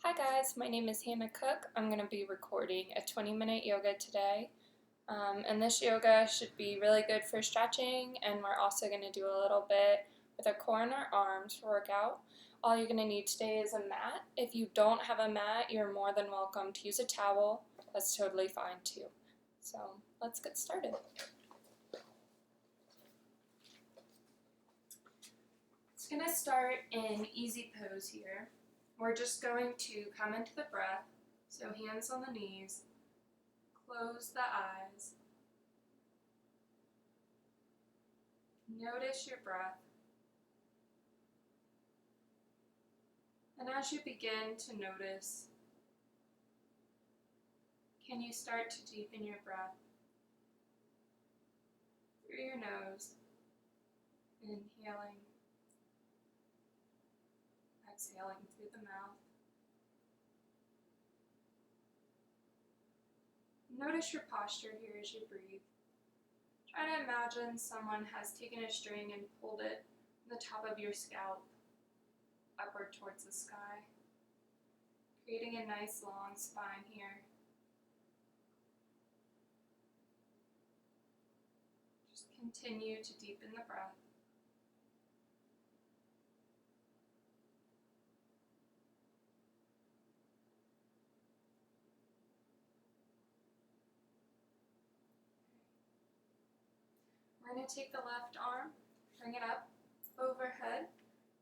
Hi guys, my name is Hannah Cook. I'm going to be recording a 20-minute yoga today. And this yoga should be really good for stretching, and we're also going to do a little bit with our core and our arms workout. All you're going to need today is a mat. If you don't have a mat, you're more than welcome to use a towel. That's totally fine too. So let's get started. It's going to start in easy pose here. We're just going to come into the breath, so hands on the knees, close the eyes, notice your breath, and as you begin to notice, can you start to deepen your breath through your nose, inhaling, exhaling through the mouth. Notice your posture here as you breathe. Try to imagine someone has taken a string and pulled it from the top of your scalp upward towards the sky, creating a nice long spine here. Just continue to deepen the breath. We're going to take the left arm, bring it up overhead.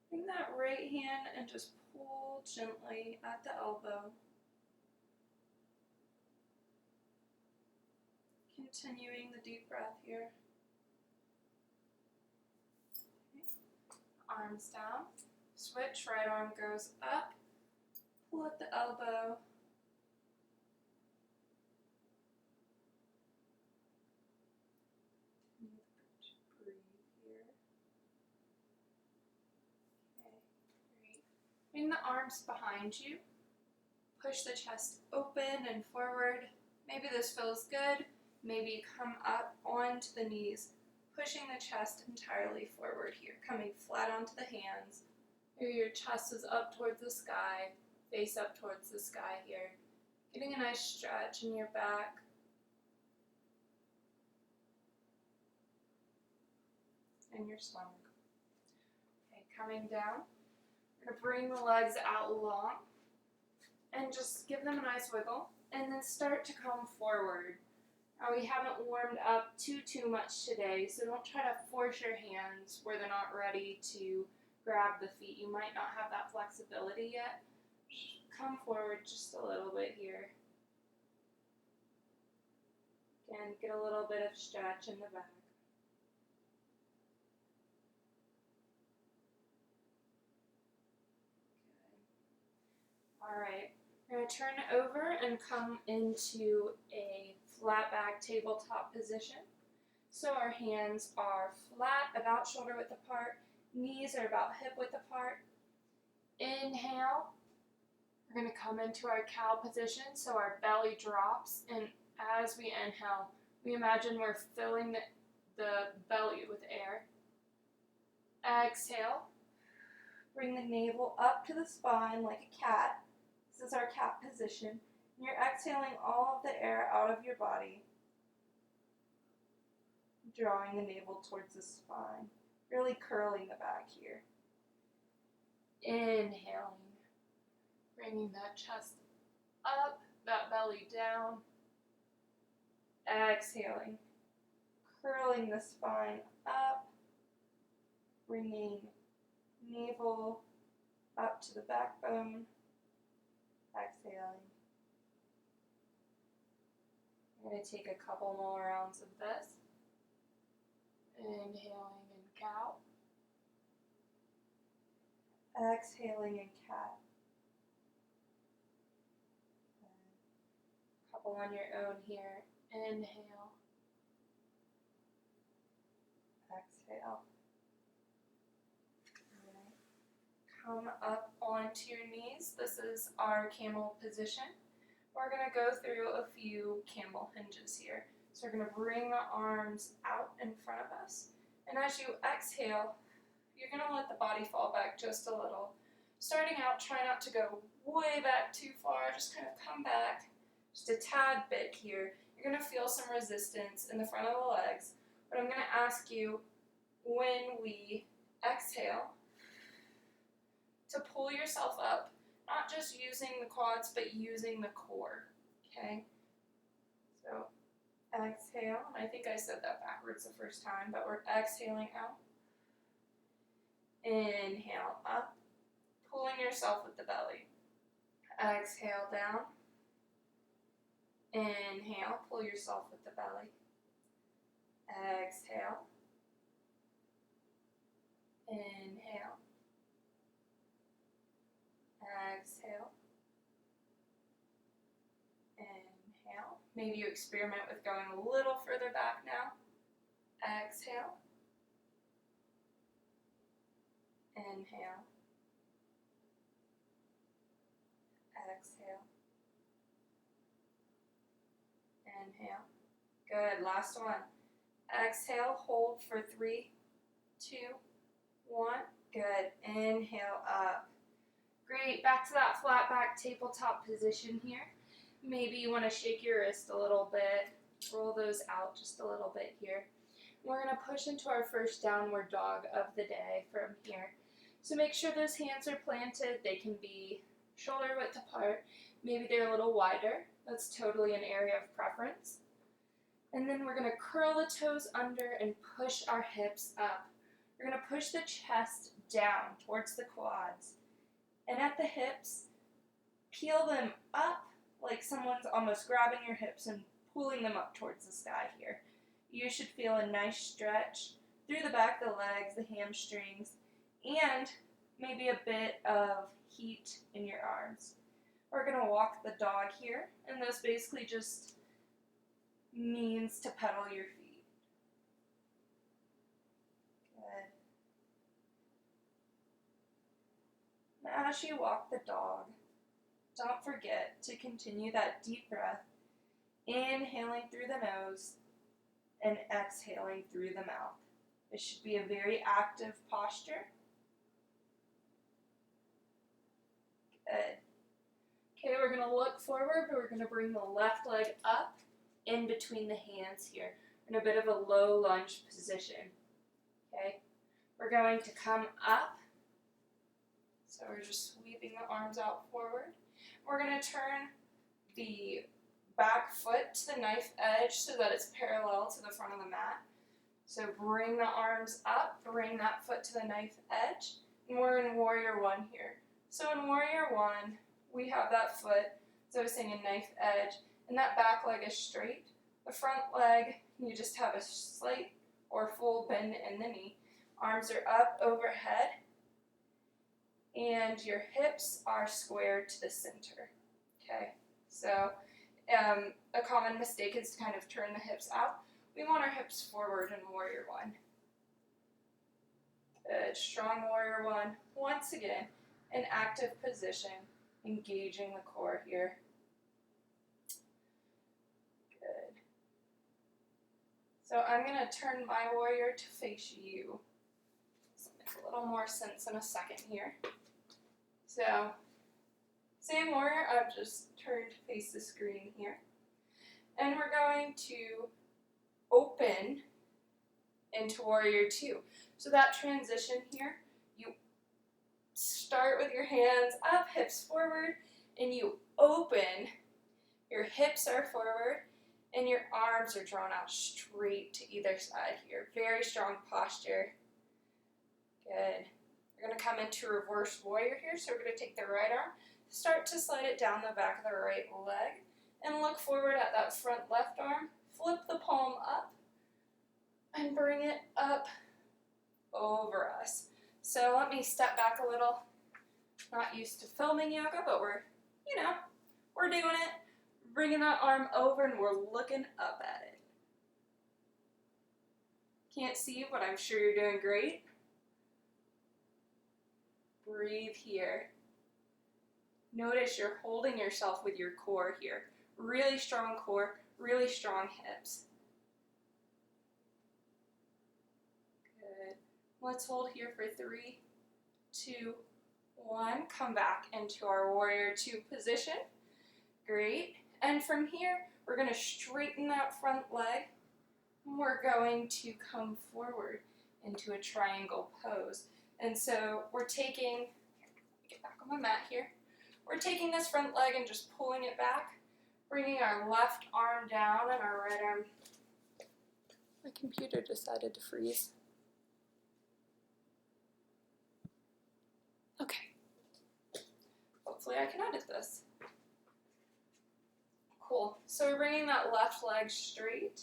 Bring that right hand and just pull gently at the elbow. Continuing the deep breath here. Okay. Arms down. Switch, right arm goes up. Pull at the elbow. Breathe here. Okay, great. Bring the arms behind you. Push the chest open and forward. Maybe this feels good. Maybe come up onto the knees, pushing the chest entirely forward here, coming flat onto the hands. Here your chest is up towards the sky, face up towards the sky here. Getting a nice stretch in your back. And your stomach. Okay, coming down. We're going to bring the legs out long and just give them a nice wiggle and then start to come forward. Now we haven't warmed up too much today, so don't try to force your hands where they're not ready to grab the feet. You might not have that flexibility yet. Come forward just a little bit here. Again, get a little bit of stretch in the back. All right, we're going to turn over and come into a flat back tabletop position. So our hands are flat, about shoulder width apart, knees are about hip width apart. Inhale, we're going to come into our cow position, so our belly drops, and as we inhale, we imagine we're filling the belly with air. Exhale, bring the navel up to the spine like a cat. This is our cat position. And you're exhaling all of the air out of your body, drawing the navel towards the spine, really curling the back here. Inhaling, bringing that chest up, that belly down. Exhaling, curling the spine up, bringing navel up to the backbone. Exhaling. I'm going to take a couple more rounds of this. Inhaling in cow. Exhaling in cat. A couple on your own here. Inhale. Exhale. Come up onto your knees. This is our camel position. We're going to go through a few camel hinges here. So we're going to bring the arms out in front of us. And as you exhale, you're going to let the body fall back just a little. Starting out, try not to go way back too far, just kind of come back just a tad bit here. You're going to feel some resistance in the front of the legs, but I'm going to ask you when we exhale to pull yourself up, not just using the quads, but using the core, okay? So exhale, and I think I said that backwards the first time, but we're exhaling out. Inhale up, pulling yourself with the belly. Exhale down. Inhale, pull yourself with the belly. Exhale. Inhale. Exhale. Inhale. Maybe you experiment with going a little further back now. Exhale. Inhale. Exhale. Inhale. Good. Last one. Exhale. Hold for 3, 2, 1. Good. Inhale up. Great. Back to that flat back tabletop position here. Maybe you want to shake your wrist a little bit. Roll those out just a little bit here. We're going to push into our first downward dog of the day from here. So make sure those hands are planted. They can be shoulder width apart. Maybe they're a little wider. That's totally an area of preference. And then we're going to curl the toes under and push our hips up. We're going to push the chest down towards the quads. And at the hips, peel them up like someone's almost grabbing your hips and pulling them up towards the sky here. You should feel a nice stretch through the back of the legs, the hamstrings, and maybe a bit of heat in your arms. We're going to walk the dog here, and this basically just means to pedal your feet. Good. Now as you walk the dog, don't forget to continue that deep breath, inhaling through the nose and exhaling through the mouth. It should be a very active posture. Good. Okay, we're going to look forward, but we're going to bring the left leg up in between the hands here in a bit of a low lunge position. Okay, we're going to come up. So we're just sweeping the arms out forward. We're going to turn the back foot to the knife edge so that it's parallel to the front of the mat. So bring the arms up, bring that foot to the knife edge, and we're in Warrior One here. So in Warrior One, we have that foot, so I was saying a knife edge, and that back leg is straight. The front leg, you just have a slight or full bend in the knee. Arms are up overhead, and your hips are square to the center. Okay, so a common mistake is to kind of turn the hips out. We want our hips forward in Warrior One. Good, strong Warrior One. Once again, an active position, engaging the core here. Good. So I'm going to turn my warrior to face you. This will make a little more sense in a second here. So, same warrior, I've just turned to face the screen here. And we're going to open into Warrior Two. So that transition here, you start with your hands up, hips forward, and you open. Your hips are forward, and your arms are drawn out straight to either side here. Very strong posture. Good. We're going to come into reverse warrior here, so we're going to take the right arm, start to slide it down the back of the right leg, and look forward at that front left arm. Flip the palm up, and bring it up over us. So let me step back a little. Not used to filming yoga, but we're doing it. Bringing that arm over, and we're looking up at it. Can't see, but I'm sure you're doing great. Breathe here. Notice you're holding yourself with your core here. Really strong core, really strong hips. Good. Let's hold here for 3, 2, 1, come back into our warrior 2 position. Great. And from here, we're going to straighten that front leg. And we're going to come forward into a triangle pose. And so we're taking, get back on my mat here. We're taking this front leg and just pulling it back, bringing our left arm down and our right arm. My computer decided to freeze. Okay. Hopefully I can edit this. Cool. So we're bringing that left leg straight,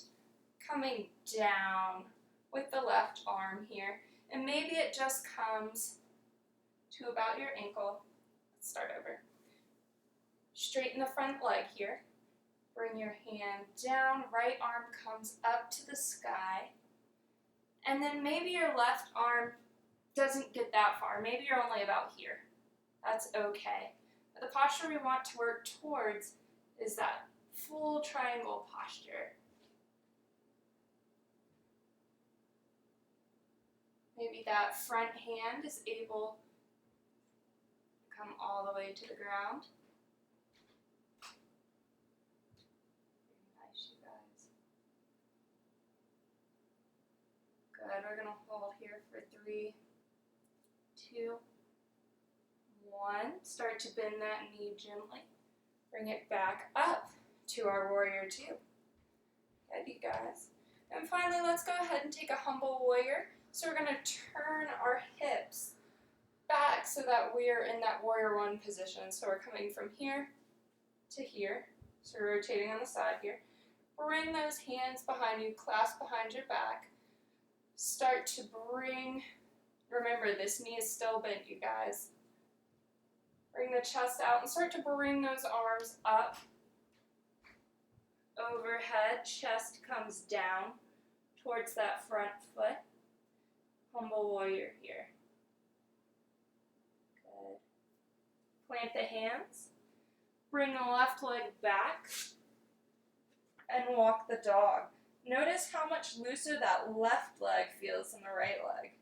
coming down with the left arm here. And maybe it just comes to about your ankle. Let's start over. Straighten the front leg here. Bring your hand down. Right arm comes up to the sky. And then maybe your left arm doesn't get that far. Maybe you're only about here. That's okay. But the posture we want to work towards is that full triangle posture. Maybe that front hand is able to come all the way to the ground. Very nice, you guys. Good. We're going to hold here for 3, 2, 1. Start to bend that knee gently. Bring it back up to our warrior 2. Good, you guys. And finally, let's go ahead and take a humble warrior. So we're going to turn our hips back so that we're in that warrior 1 position. So we're coming from here to here. So we're rotating on the side here. Bring those hands behind you, clasp behind your back. Start to bring, remember this knee is still bent, you guys. Bring the chest out and start to bring those arms up. Overhead, chest comes down towards that front foot. Humble warrior here. Good. Plant the hands. Bring the left leg back and walk the dog. Notice how much looser that left leg feels than the right leg.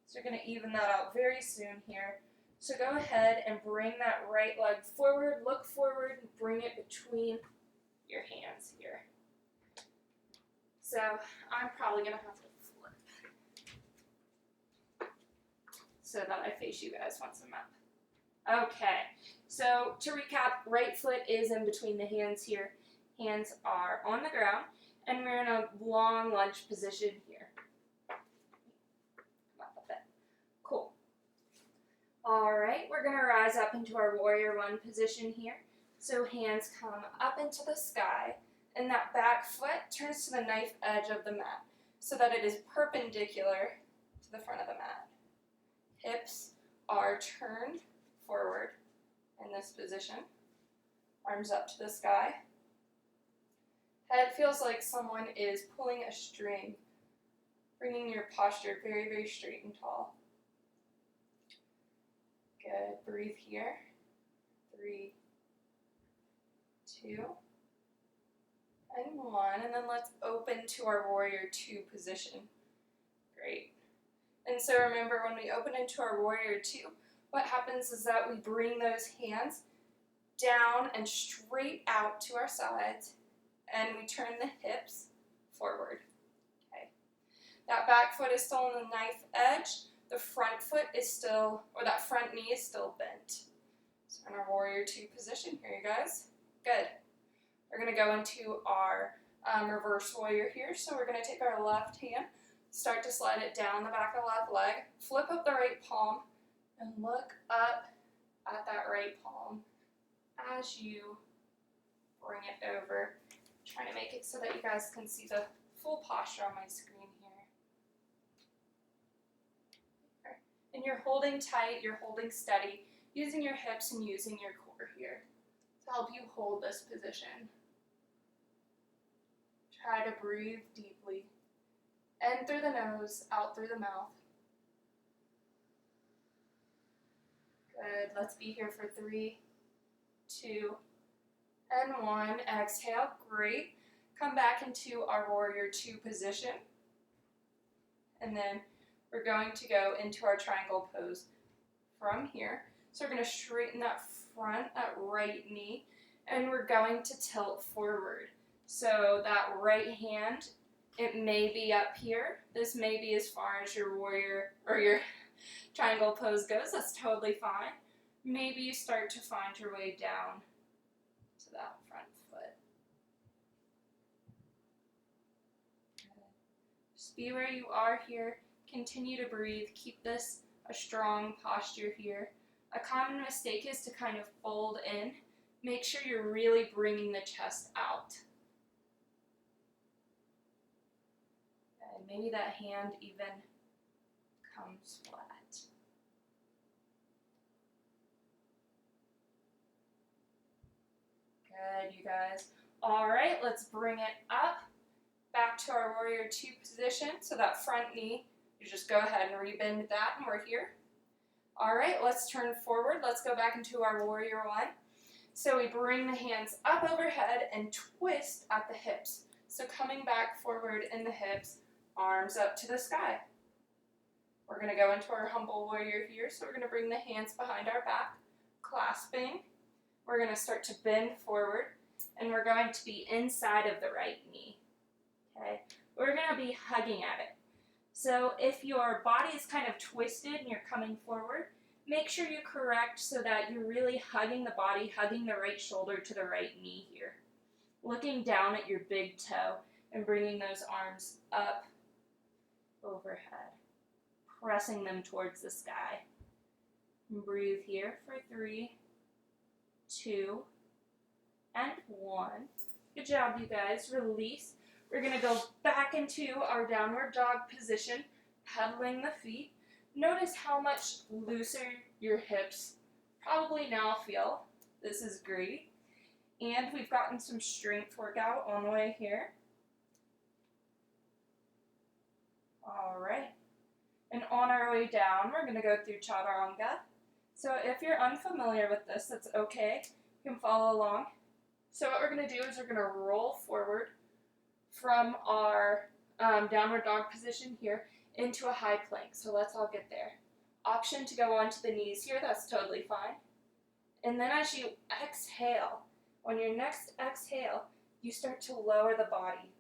So you're going to even that out very soon here. So go ahead and bring that right leg forward, look forward, and bring it between your hands here. So I'm probably going to have to flip so that I face you guys once I'm up. Okay, so to recap, right foot is in between the hands here. Hands are on the ground, and we're in a long lunge position here. Come up a bit. Cool. All right, we're going to rise up into our warrior 1 position here. So hands come up into the sky, and that back foot turns to the knife edge of the mat so that it is perpendicular to the front of the mat. Hips are turned forward in this position. Arms up to the sky. Head feels like someone is pulling a string, bringing your posture very, very straight and tall. Good. Breathe here. 3, 2, and 1. And then let's open to our warrior 2 position. Great. And so remember, when we open into our warrior 2, what happens is that we bring those hands down and straight out to our sides, and we turn the hips forward. Okay. That back foot is still on the knife edge. The front foot is still, or that front knee is still bent. So in our warrior 2 position here, you guys. Good. We're going to go into our reverse warrior here. So we're going to take our left hand, start to slide it down the back of the left leg, flip up the right palm, and look up at that right palm as you bring it over. I'm trying to make it so that you guys can see the full posture on my screen here. Okay. And you're holding tight, you're holding steady, using your hips and using your core here to help you hold this position. Try to breathe deeply. In through the nose, out through the mouth. Good. Let's be here for 3, 2, and 1. Exhale. Great. Come back into our warrior 2 position. And then we're going to go into our triangle pose from here. So we're going to straighten that right knee, and we're going to tilt forward. So that right hand, it may be up here. This may be as far as your warrior or your triangle pose goes. That's totally fine. Maybe you start to find your way down to that front foot. Just be where you are here. Continue to breathe. Keep this a strong posture here. A common mistake is to kind of fold in. Make sure you're really bringing the chest out. And maybe that hand even comes flat. Good, you guys. All right, let's bring it up. Back to our warrior two position. So that front knee, you just go ahead and rebend that, and we're here. All right, let's turn forward. Let's go back into our warrior one. So we bring the hands up overhead and twist at the hips. So coming back forward in the hips, arms up to the sky. We're going to go into our humble warrior here. So we're going to bring the hands behind our back, clasping. We're going to start to bend forward, and we're going to be inside of the right knee. Okay, we're going to be hugging at it. So if your body is kind of twisted and you're coming forward, make sure you correct so that you're really hugging the body, hugging the right shoulder to the right knee here. Looking down at your big toe and bringing those arms up overhead, pressing them towards the sky. And breathe here for 3, 2, and 1. Good job, you guys. Release. We're going to go back into our downward dog position, pedaling the feet. Notice how much looser your hips probably now feel. This is great. And we've gotten some strength workout on the way here. All right. And on our way down, we're going to go through Chaturanga. So if you're unfamiliar with this, that's okay. You can follow along. So what we're going to do is we're going to roll forward from our downward dog position here into a high plank. So let's all get there. Option to go onto the knees here, that's totally fine. And then as you exhale, on your next exhale, you start to lower the body.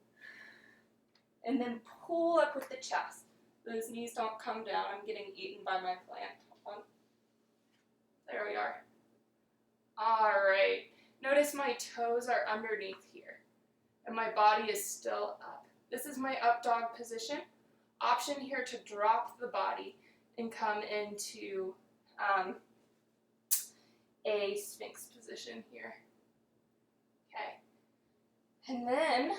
And then pull up with the chest. Those knees don't come down. I'm getting eaten by my plant. Hold on. There we are. All right. Notice my toes are underneath here, and my body is still up. This is my up dog position. Option here to drop the body and come into a Sphinx position here. Okay. And then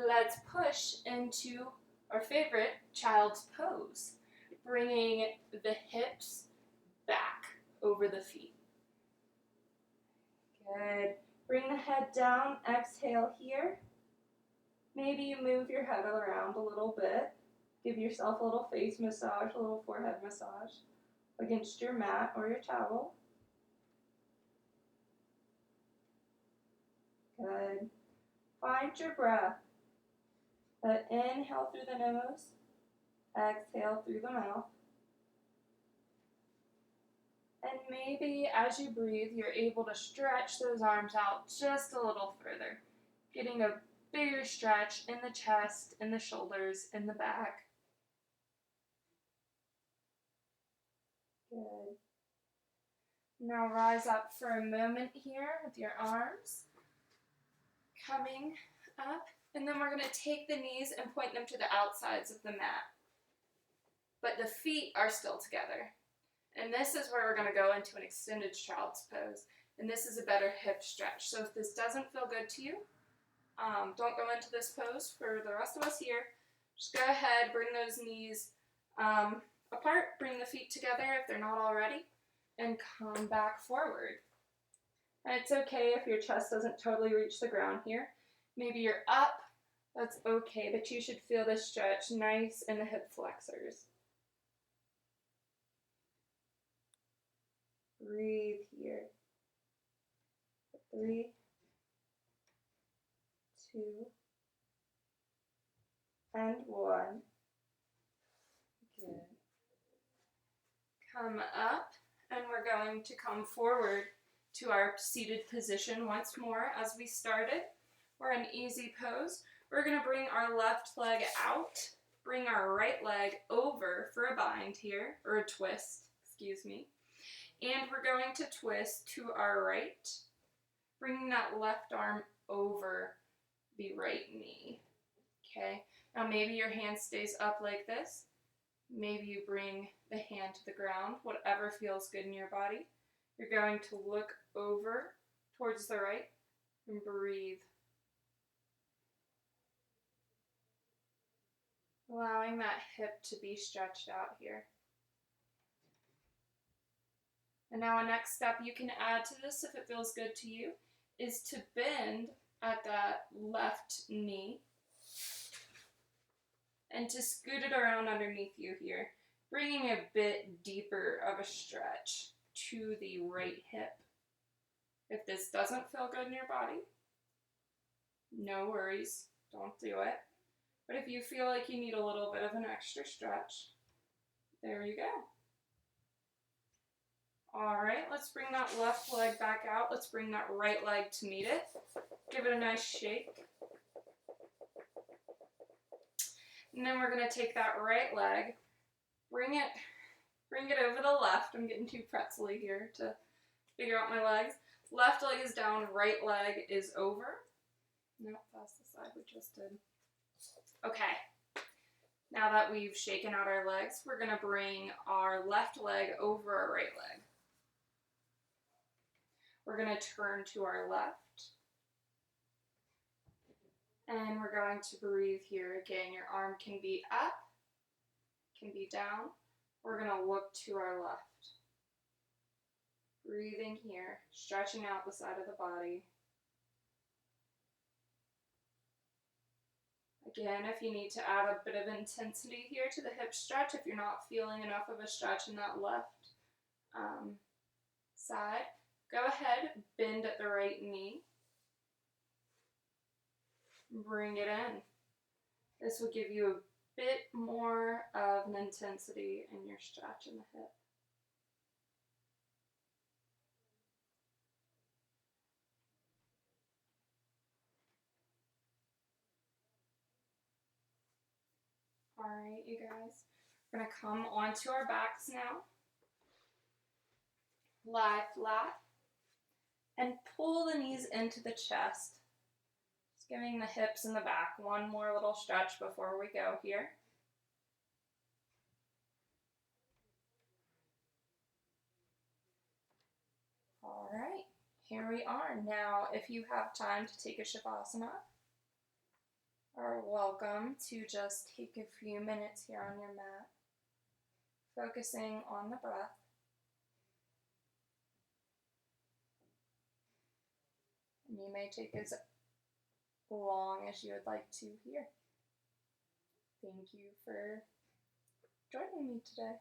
let's push into our favorite child's pose, bringing the hips back over the feet. Good. Bring the head down, exhale here. Maybe you move your head around a little bit. Give yourself a little face massage, a little forehead massage against your mat or your towel. Good. Find your breath. Inhale through the nose, exhale through the mouth. And maybe as you breathe, you're able to stretch those arms out just a little further, getting a bigger stretch in the chest, in the shoulders, in the back. Good. Now rise up for a moment here with your arms coming up, and then we're going to take the knees and point them to the outsides of the mat. But the feet are still together. And this is where we're going to go into an extended child's pose. And this is a better hip stretch. So if this doesn't feel good to you, don't go into this pose. For the rest of us here, just go ahead, bring those knees apart, bring the feet together if they're not already, and come back forward. And it's okay if your chest doesn't totally reach the ground here. Maybe you're up, that's okay, but you should feel this stretch nice in the hip flexors. Breathe here. 3, 2, and 1. Good. Come up And we're going to come forward to our seated position once more as we started. We're in easy pose. We're going to bring our left leg out, bring our right leg over for a bind here, or a twist, excuse me. And we're going to twist to our right, bringing that left arm over the right knee. Okay, now maybe your hand stays up like this. Maybe you bring the hand to the ground, whatever feels good in your body. You're going to look over towards the right and breathe. Allowing that hip to be stretched out here. And now a next step you can add to this, if it feels good to you, is to bend at that left knee and to scoot it around underneath you here, bringing a bit deeper of a stretch to the right hip. If this doesn't feel good in your body, no worries, don't do it. But if you feel like you need a little bit of an extra stretch, there you go. All right, let's bring that left leg back out. Let's bring that right leg to meet it. Give it a nice shake. And then we're gonna take that right leg, bring it over the left. I'm getting too pretzel-y here to figure out my legs. Left leg is down, right leg is over. Nope, that's the side we just did. Okay, now that we've shaken out our legs, we're gonna bring our left leg over our right leg. We're gonna turn to our left. And we're going to breathe here again. Your arm can be up, can be down. We're going to look to our left. Breathing here, stretching out the side of the body. Again, if you need to add a bit of intensity here to the hip stretch, if you're not feeling enough of a stretch in that left side, go ahead, bend at the right knee. Bring it in. This will give you a bit more of an intensity in your stretch in the hip. All right, you guys. We're going to come onto our backs now. Lie flat. And pull the knees into the chest. Giving the hips and the back one more little stretch before we go here. All right, here we are. Now, if you have time to take a Shavasana, are welcome to just take a few minutes here on your mat, focusing on the breath. And you may take as long as you would like to here. Thank you for joining me today.